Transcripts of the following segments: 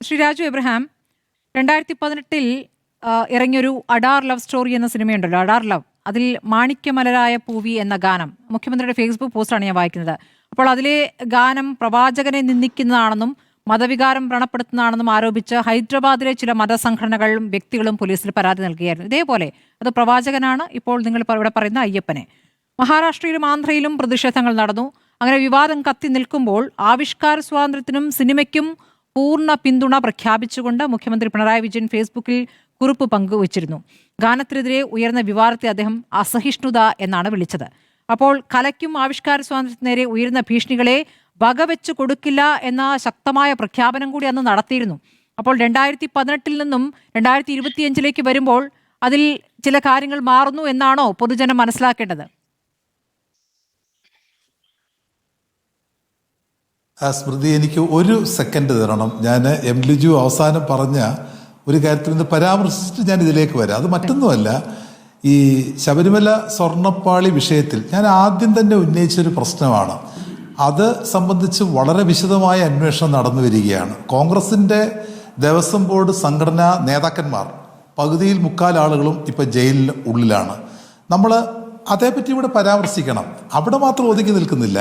Shri Raju Abraham 2018 ഇറങ്ങിയൊരു Adaar love story എന്ന സിനിമയുണ്ടല്ലോ, അഡാർ ലവ്. അതിൽ മാണിക്യമലരായ പൂവി എന്ന ഗാനം മുഖ്യമന്ത്രിയുടെ ഫേസ്ബുക്ക് പോസ്റ്റാണ് ഞാൻ വായിക്കുന്നത്. അപ്പോൾ അതിലെ ഗാനം പ്രവാചകനെ നിന്ദിക്കുന്നതാണെന്നും മതവികാരം വ്രണപ്പെടുത്തുന്നതാണെന്നും ആരോപിച്ച് ഹൈദരാബാദിലെ ചില മതസംഘടനകളും വ്യക്തികളും പോലീസിൽ പരാതി നൽകുകയായിരുന്നു. ഇതേപോലെ അത് പ്രവാചകനാണ് ഇപ്പോൾ നിങ്ങൾ ഇവിടെ പറയുന്ന അയ്യപ്പനെ. മഹാരാഷ്ട്രയിലും ആന്ധ്രയിലും പ്രതിഷേധങ്ങൾ നടന്നു. അങ്ങനെ വിവാദം കത്തി നിൽക്കുമ്പോൾ ആവിഷ്കാര സ്വാതന്ത്ര്യത്തിനും സിനിമയ്ക്കും പൂർണ്ണ പിന്തുണ പ്രഖ്യാപിച്ചുകൊണ്ട് മുഖ്യമന്ത്രി പിണറായി വിജയൻ ഫേസ്ബുക്കിൽ കുറിപ്പ് പങ്കുവച്ചിരുന്നു. ഗാനത്തിനെതിരെ ഉയർന്ന വിവാദത്തെ അദ്ദേഹം അസഹിഷ്ണുത എന്നാണ് വിളിച്ചത്. അപ്പോൾ കലയ്ക്കും ആവിഷ്കാര സ്വാതന്ത്ര്യത്തിന് നേരെ ഉയരുന്ന ഭീഷണികളെ വകവെച്ചു കൊടുക്കില്ല എന്ന ശക്തമായ പ്രഖ്യാപനം കൂടി അന്ന് നടത്തിയിരുന്നു. അപ്പോൾ 2018 നിന്നും 2025 വരുമ്പോൾ അതിൽ ചില കാര്യങ്ങൾ മാറുന്നു എന്നാണോ പൊതുജനം മനസ്സിലാക്കേണ്ടത്? സ്മൃതി, എനിക്ക് ഒരു സെക്കൻഡ് തരണം. ഞാൻ എം ലിജു അവസാനം പറഞ്ഞ ഒരു കാര്യത്തിൽ നിന്ന് പരാമർശിച്ചിട്ട് ഞാൻ ഇതിലേക്ക് വരാം. അത് മറ്റൊന്നുമല്ല, ഈ ശബരിമല സ്വർണ്ണപ്പാളി വിഷയത്തിൽ ഞാൻ ആദ്യം തന്നെ ഉന്നയിച്ചൊരു പ്രശ്നമാണ്. അത് സംബന്ധിച്ച് വളരെ വിശദമായ അന്വേഷണം നടന്നു വരികയാണ്. കോൺഗ്രസിൻ്റെ ദേവസ്വം ബോർഡ് സംഘടനാ നേതാക്കന്മാർ പകുതിയിൽ മുക്കാൽ ആളുകളും ഇപ്പം ജയിലിൽ ഉള്ളിലാണ്. നമ്മൾ അതേപ്പറ്റി ഇവിടെ പരാമർശിക്കണം. അവിടെ മാത്രം ഒതുങ്ങി നിൽക്കുന്നില്ല.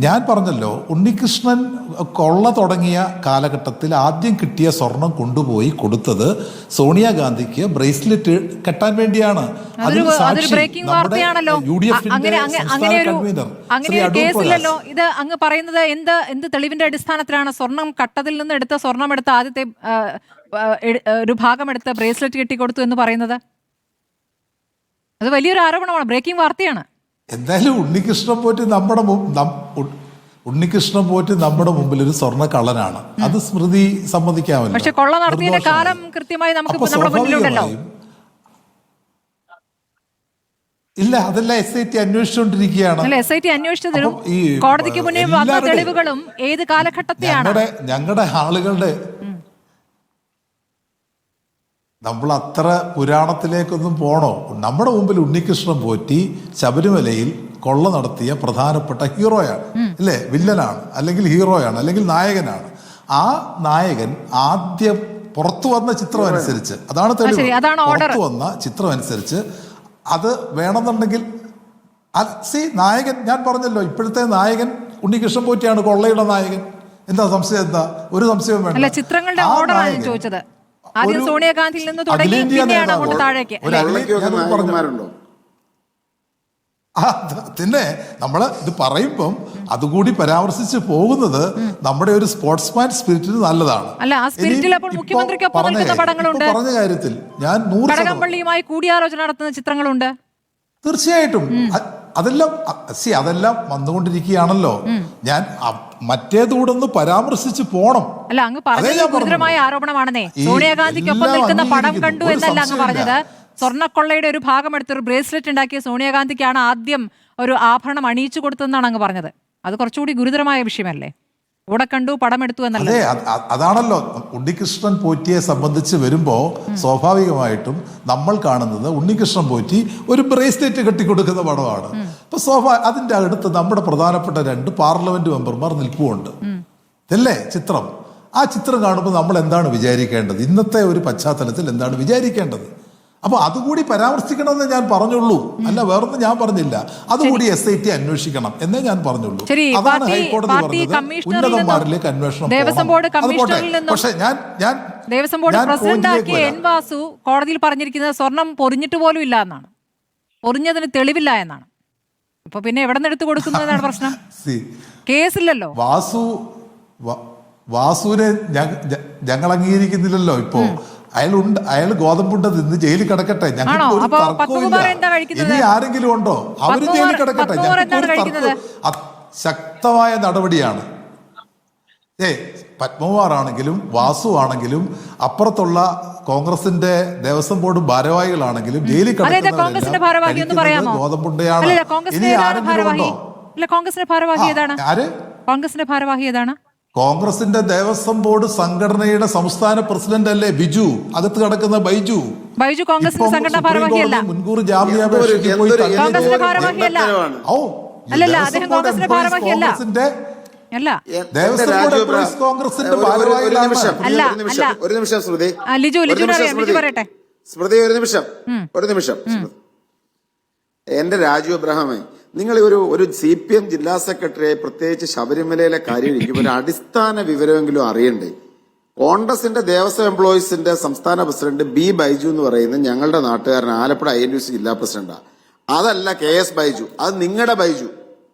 ഞാൻ പറഞ്ഞല്ലോ, ഉണ്ണികൃഷ്ണൻ കൊള്ള തുടങ്ങിയ കാലഘട്ടത്തിൽ ആദ്യം കിട്ടിയ സ്വർണം കൊണ്ടുപോയി കൊടുത്തത് സോണിയാഗാന്ധിക്ക് ബ്രേസ്ലെറ്റ് കെട്ടാൻ വേണ്ടിയാണ്. ഇത് അങ്ങ് പറയുന്നത് എന്ത് തെളിവിന്റെ അടിസ്ഥാനത്തിലാണ്? സ്വർണം കട്ടതിൽ നിന്ന് എടുത്ത സ്വർണം എടുത്ത ആദ്യത്തെ ഒരു ഭാഗം എടുത്ത് ബ്രേസ്ലെറ്റ് കെട്ടിക്കൊടുത്തു എന്ന് പറയുന്നത് അത് വലിയൊരു ആരോപണമാണ്, ബ്രേക്കിംഗ് വാർത്തയാണ്. എന്തായാലും ഉണ്ണികൃഷ്ണൻ പോറ്റി നമ്മുടെ മുമ്പിൽ ഒരു സ്വർണ്ണ കള്ളനാണ്. അത് സ്മൃതി സമ്മതിക്കാമല്ലോ. പക്ഷെ കൊള്ള നടത്തിയ കാലം കൃത്യമായി ഇല്ല, അതെല്ലാം SIT അന്വേഷിച്ചുകൊണ്ടിരിക്കുകയാണ്. കോടതിക്ക് മുന്നേ വന്ന തെളിവുകളും ഏത് കാലഘട്ടത്തെയാണ് ഞങ്ങളുടെ ആളുകളുടെ നമ്മൾ അത്ര പുരാണത്തിലേക്കൊന്നും പോണോ? നമ്മുടെ മുമ്പിൽ ഉണ്ണികൃഷ്ണൻ പോറ്റി ശബരിമലയിൽ കൊള്ള നടത്തിയ പ്രധാനപ്പെട്ട ഹീറോയാണ്, അല്ലേ? വില്ലനാണ്, അല്ലെങ്കിൽ ഹീറോയാണ്, അല്ലെങ്കിൽ നായകനാണ്. ആ നായകൻ ആദ്യം പുറത്തു വന്ന ചിത്രം അനുസരിച്ച്, അതാണ് തെളിവ്, പുറത്തു വന്ന ചിത്രം അനുസരിച്ച് അത് വേണമെന്നുണ്ടെങ്കിൽ നായകൻ, ഞാൻ പറഞ്ഞല്ലോ, ഇപ്പോഴത്തെ നായകൻ ഉണ്ണികൃഷ്ണൻ പോറ്റിയാണ്, കൊള്ളയുടെ നായകൻ. എന്താ സംശയം? എന്താ ഒരു സംശയവും വേണ്ട. ചിത്രങ്ങളുടെ ഓർഡറാണ് ചോദിച്ചത്. ആദ്യം സോണിയാഗാന്ധിയിൽ നിന്ന് തുടങ്ങി പിന്നെയാണ് അങ്ങോട്ട് താഴേക്ക്. പിന്നെ നമ്മൾ ഇത് പറയുമ്പം അതുകൂടി പരാമർശിച്ച് പോകുന്നത് നമ്മുടെ ഒരു സ്പോർട്സ്മാൻ സ്പിരിറ്റിന് നല്ലതാണ്. പറഞ്ഞ കാര്യത്തിൽ ഞാൻ കടകംപള്ളിയുമായി കൂടിയാലോചന നടത്തുന്ന ചിത്രങ്ങളുണ്ട്. തീർച്ചയായിട്ടും അതെല്ലാം വന്നുകൊണ്ടിരിക്കുകയാണല്ലോ. ഞാൻ മറ്റേതുകൂടൊന്ന് പരാമർശിച്ച് പോണം. അല്ല, അങ്ങ് പറഞ്ഞത് ഗുരുതരമായ ആരോപണമാണെന്നേ. സോണിയാഗാന്ധിക്കൊപ്പം നിൽക്കുന്ന പടം കണ്ടു എന്നല്ല അങ്ങ് പറഞ്ഞത്. സ്വർണ്ണക്കൊള്ളയുടെ ഒരു ഭാഗം എടുത്തൊരു ബ്രേസ്ലെറ്റ് ഉണ്ടാക്കിയ സോണിയാഗാന്ധിക്കാണ് ആദ്യം ഒരു ആഭരണം അണിയിച്ചു കൊടുത്തതെന്നാണ് അങ്ങ് പറഞ്ഞത്. അത് കുറച്ചുകൂടി ഗുരുതരമായ വിഷയമല്ലേ? കൂടെ കണ്ടു, പടം എടുത്തു എന്നല്ലേ? അതാണല്ലോ ഉണ്ണികൃഷ്ണൻ പോറ്റിയെ സംബന്ധിച്ച് വരുമ്പോ സ്വാഭാവികമായിട്ടും നമ്മൾ കാണുന്നത് ഉണ്ണികൃഷ്ണൻ പോറ്റി ഒരു ബ്രേസ്ലെറ്റ് കെട്ടിക്കൊടുക്കുന്ന പടമാണ്. അപ്പൊ അതിന്റെ അടുത്ത് നമ്മുടെ പ്രധാനപ്പെട്ട 2 പാർലമെന്റ് മെമ്പർമാർ നിൽപ്പുണ്ട്, അല്ലേ? ചിത്രം, ആ ചിത്രം കാണുമ്പോൾ നമ്മൾ എന്താണ് വിചാരിക്കേണ്ടത്? ഇന്നത്തെ ഒരു പശ്ചാത്തലത്തിൽ എന്താണ് വിചാരിക്കേണ്ടത്? അപ്പൊ അതുകൂടി പരാമർശിക്കണമെന്ന് ഞാൻ പറഞ്ഞുള്ളൂ, അല്ല വേറൊന്നും ഞാൻ പറഞ്ഞില്ല. അതുകൂടി SIT അന്വേഷിക്കണം എന്നേ ഞാൻ പറഞ്ഞുള്ളൂ. അതാണ് ഹൈക്കോടതി പറഞ്ഞത്, ഉന്നതന്മാരിലേക്ക് അന്വേഷണം. പക്ഷെ ദേവസ്വം ബോർഡ് പ്രസിഡന്റാക്കിയ എൻ വാസു കോടതിയിൽ പറഞ്ഞിരിക്കുന്നത് സ്വർണം പൊറിഞ്ഞിട്ട് പോലും ഇല്ല എന്നാണ്, പൊറിഞ്ഞതിന് തെളിവില്ല എന്നാണ്. അപ്പൊ പിന്നെ എവിടെ നിന്ന് എടുത്തു കൊടുക്കുന്നതാണ് പ്രശ്നം? കേസില്ലല്ലോ. വാസുവിനെ ഞങ്ങൾ അംഗീകരിക്കുന്നില്ലല്ലോ. ഇപ്പോ അയാൾ ഗോതമ്പുണ്ട തിന്ന് ജയിലിൽ കിടക്കട്ടെ, ഞങ്ങൾക്ക് ഒരു തർക്കവുമില്ല. ഇനി ആരെങ്കിലും ഉണ്ടോ? അവരും ജയിലിൽ കിടക്കട്ടെ, ഞങ്ങൾക്ക് ശക്തമായ നടപടിയാണ്. പത്മകുമാറാണെങ്കിലും വാസു ആണെങ്കിലും അപ്പുറത്തുള്ള കോൺഗ്രസിന്റെ ദേവസ്വം ബോർഡ് ഭാരവാഹികളാണെങ്കിലും ജയിലിൽ കിടക്കുന്നത് ഗോതമ്പുണ്ടയാണ്. ഇനി ആരെങ്കിലും ഉണ്ടോ? കോൺഗ്രസിന്റെ ഭാരവാഹി ഏതാണ്? കോൺഗ്രസിന്റെ ദേവസ്വം ബോർഡ് സംഘടനയുടെ സംസ്ഥാന പ്രസിഡന്റ് അല്ലേ ബിജു? അകത്ത് കിടക്കുന്ന ബൈജു കോൺഗ്രസിന്റെ സംഘടനാ ഭാരവാഹിയല്ല. മുൻകൂർ ജാമ്യാപേക്ഷയ്ക്ക് പോയി കോൺഗ്രസിന്റെ അല്ല. ദേവസ്വം ബോർഡ് എംപ്ലോയീസ് കോൺഗ്രസിന്റെ ഭാരവാഹികളാണ്. ഒരു നിമിഷം ശ്രുതി, ലിജു പറയട്ടെ. സ്മൃതി ഒരു നിമിഷം. എന്റെ രാജു എബ്രഹാമേ, നിങ്ങൾ ഒരു CPM ജില്ലാ സെക്രട്ടറിയെ പ്രത്യേകിച്ച് ശബരിമലയിലെ കാര്യം ഒരു അടിസ്ഥാന വിവരമെങ്കിലും അറിയണ്ടേ? കോൺഗ്രസിന്റെ ദേവസ്വം എംപ്ലോയീസിന്റെ സംസ്ഥാന പ്രസിഡന്റ് B ബൈജു എന്ന് പറയുന്നത് ഞങ്ങളുടെ നാട്ടുകാരൻ, ആലപ്പുഴ INTUC ജില്ലാ പ്രസിഡന്റാ. അതല്ല KS ബൈജു, അത് നിങ്ങളുടെ ബൈജു,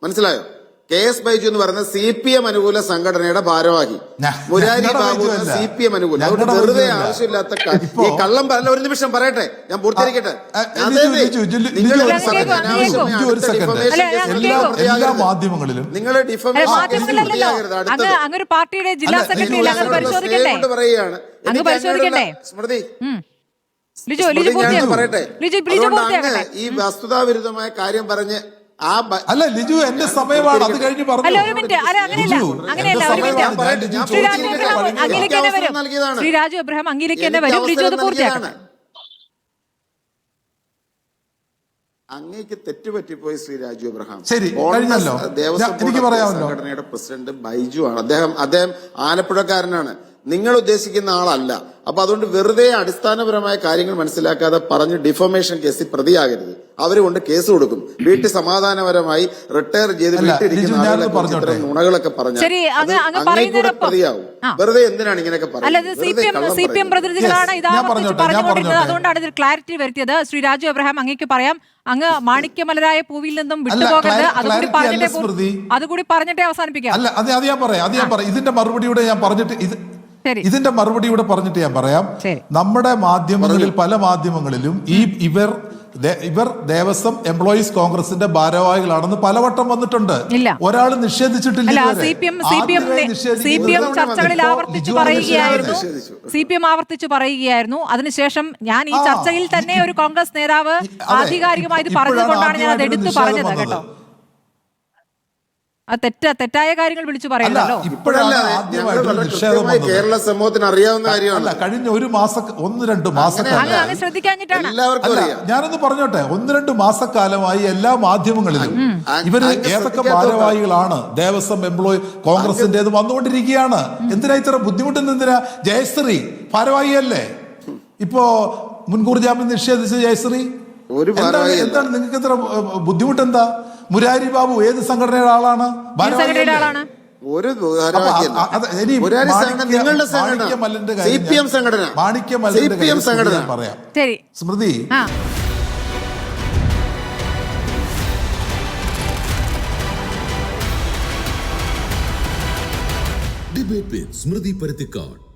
മനസ്സിലായോ? KS ബൈജു എന്ന് പറയുന്നത് CPM അനുകൂല സംഘടനയുടെ ഭാരവാഹി, മുരാരി ബാബു CPM അനുകൂല. അതുകൊണ്ട് വെറുതെ ആവശ്യമില്ലാത്ത ഈ കള്ളം പറയല്ല. ഒരു നിമിഷം പറയട്ടെ, ഞാൻ പൂർത്തീകരിക്കട്ടെ. എല്ലാ മാധ്യമങ്ങളിലും നിങ്ങൾ അങ്ങൊരു പാർട്ടിയുടെ ജില്ലാ സെക്രട്ടറി പരിശോധിക്കണ്ടേ? സ്മൃതി പറയട്ടെ, ഈ വസ്തുതാവിരുദ്ധമായ കാര്യം പറഞ്ഞ് അല്ല ലിജു, എന്റെ സമയമാണ്, അത് കഴിഞ്ഞ് പറഞ്ഞു. ശ്രീ രാജു എബ്രഹാം അംഗീകരിക്കേണ്ടി വരും. ലിജു അത് പൂർത്തിയാക്കട്ടെ. അങ്ങേക്ക് തെറ്റുപറ്റിപ്പോയി ശ്രീ രാജു എബ്രഹാം. ശരി, കഴിഞ്ഞല്ലോ. ദേവസ്വം സംഘടനയുടെ പ്രസിഡന്റ് ബൈജു ആണ്. അദ്ദേഹം ആലപ്പുഴക്കാരനാണ്, നിങ്ങൾ ഉദ്ദേശിക്കുന്ന ആളല്ല. അപ്പൊ അതുകൊണ്ട് വെറുതെ അടിസ്ഥാനപരമായ കാര്യങ്ങൾ മനസ്സിലാക്കാതെ പറഞ്ഞ് ഡിഫോമേഷൻ കേസിൽ പ്രതിയാകരുത്. അവര് കൊണ്ട് കേസ് കൊടുക്കും. വീട്ടിൽ സമാധാനപരമായി റിട്ടയർ ചെയ്ത് വീട്ടിലിരിക്കുന്ന ആളുകളെ നുണകളൊക്കെ പറഞ്ഞാൽ അങ്ങേക്കൂടെ പ്രതിയാവും. വെറുതെ എന്തിനാണ് ഇങ്ങനെയൊക്കെ പറയുന്നത്? CPM പ്രതിനിധികളാണ് ഇത് പറഞ്ഞുകൊണ്ടിരുന്നത്. അതുകൊണ്ടാണ് ഇതിൽ ക്ലാരിറ്റി വരുത്തിയത്. ശ്രീ രാജു എബ്രഹാം, അങ്ങേക്ക് പറയാം, അങ്ങ് മാണിക്യമലരായ പൂവിൽ നിന്നും വിട്ടുപോകരുത്. അതുകൂടി പറഞ്ഞിട്ടേ അവസാനിപ്പിക്കാം. അല്ല, അത് ഞാൻ പറയാം. ഇതിന്റെ മറുപടിയുടെ ഞാൻ പറഞ്ഞിട്ട് ഇതിന്റെ മറുപടി ഇവിടെ പറഞ്ഞിട്ട് ഞാൻ പറയാം. നമ്മുടെ മാധ്യമങ്ങളിൽ, പല മാധ്യമങ്ങളിലും ഇവർ ദേവസ്വം എംപ്ലോയീസ് കോൺഗ്രസിന്റെ ഭാരവാഹികളാണെന്ന് പലവട്ടം വന്നിട്ടുണ്ട്. ഒരാൾ നിഷേധിച്ചിട്ടില്ല. CPM ചർച്ചകളിൽ ആവർത്തിച്ചു പറയുകയായിരുന്നു. അതിനുശേഷം ഞാൻ ഈ ചർച്ചയിൽ തന്നെ ഒരു കോൺഗ്രസ് നേതാവ് ആധികാരികമായി ഇത് പറഞ്ഞതുകൊണ്ടാണ് ഞാൻ അത് എടുത്തു പറഞ്ഞത് കേട്ടോ. തെറ്റായ കാര്യങ്ങൾ വിളിച്ചു പറയുന്നല്ലോ. കേരള സമൂഹത്തിന് അറിയാവുന്ന കാര്യമാണ്. കഴിഞ്ഞ 1-2 മാസക്കാലമായി ശ്രദ്ധിക്കാഞ്ഞിട്ടാണ്. ഞാനൊന്ന് പറഞ്ഞോട്ടെ, 1-2 മാസക്കാലമായി എല്ലാ മാധ്യമങ്ങളിലും ഇവര് ഏതൊക്കെ ഭാരവാഹികളാണ് ദേവസ്വം എംപ്ലോയി കോൺഗ്രസിന്റേത് വന്നുകൊണ്ടിരിക്കുകയാണ്. എന്തിനാ ഇത്ര ബുദ്ധിമുട്ടുന്ന? ജയശ്രീ ഭാരവാഹിയല്ലേ? ഇപ്പോ മുൻകൂർ ജാമ്യം നിഷേധിച്ച ജയശ്രീ. എന്താണ് നിങ്ങൾക്ക് ഇത്ര ബുദ്ധിമുട്ടെന്താ? മുരാരി ബാബു ഏത് സംഘടനയുടെ ആളാണ്? പറയാം. സ്മൃതി, ഡിബേറ്റ് വിത്ത് സ്മൃതി പരുത്തിക്കാട്.